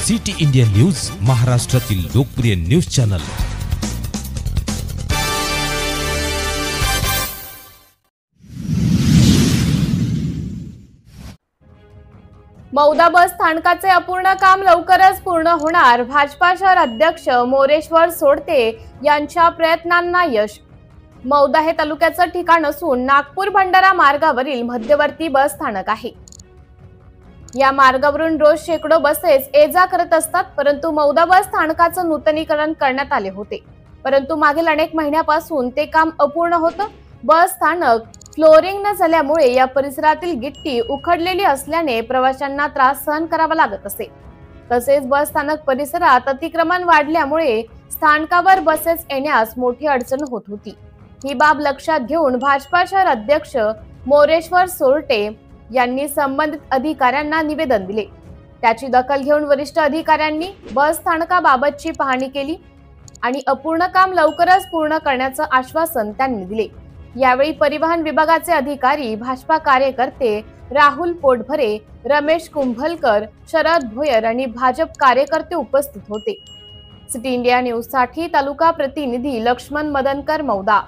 City India news, महाराष्ट्रातील लोकप्रिय news channel. Mauda बस स्थानकाचे अपूर्ण काम लवकरच पूर्ण होणार। भाजपा शहर अध्यक्ष मोरेश्वर सोडते यांच्या प्रयत्नांना यश। मौदा हे तालुक्याचं ठिकाण असून नागपूर भंडारा मार्गावरील मध्यवर्ती बस स्थानक आहे। या मार्गावरून रोज शेकडो बसेस ये-जा करत असतात, परंतु मौदा बस स्थानकाचं नूतनीकरण करण्यात आले होते, परंतु मागील अनेक महिन्यापासून ते काम अपूर्ण होतं। बस स्थानक फ्लोरिंग न झाल्यामुळे या परिसरातील गिट्टी उखडलेली असल्याने प्रवाशांना त्रास सहन करावा लागत असे। तसेच बस स्थानक परिसरात अतिक्रमण वाढल्यामुळे स्थानकावर बसेस येण्यास मोठी अडचण होत होती। ही बाब लक्षात घेऊन भाजपा शहर अध्यक्ष मोरेश्वर सोरटे यांनी संबंधित अधिकाऱ्यांना निवेदन दिले। त्याची दखल घेऊन वरिष्ठ अधिकाऱ्यांनी बस स्थानकाबाबतची पाहणी केली आणि अपूर्ण काम लवकरच पूर्ण करण्याचं आश्वासन त्यांनी दिले। यावेळी परिवहन विभागाचे अधिकारी, भाजपा कार्यकर्ते राहुल पोटभरे, रमेश कुंभलकर, शरद भोयर आणि भाजप कार्यकर्ते उपस्थित होते। सिटी इंडिया न्यूज साठी तालुका प्रतिनिधी लक्ष्मण मदनकर, मौदा।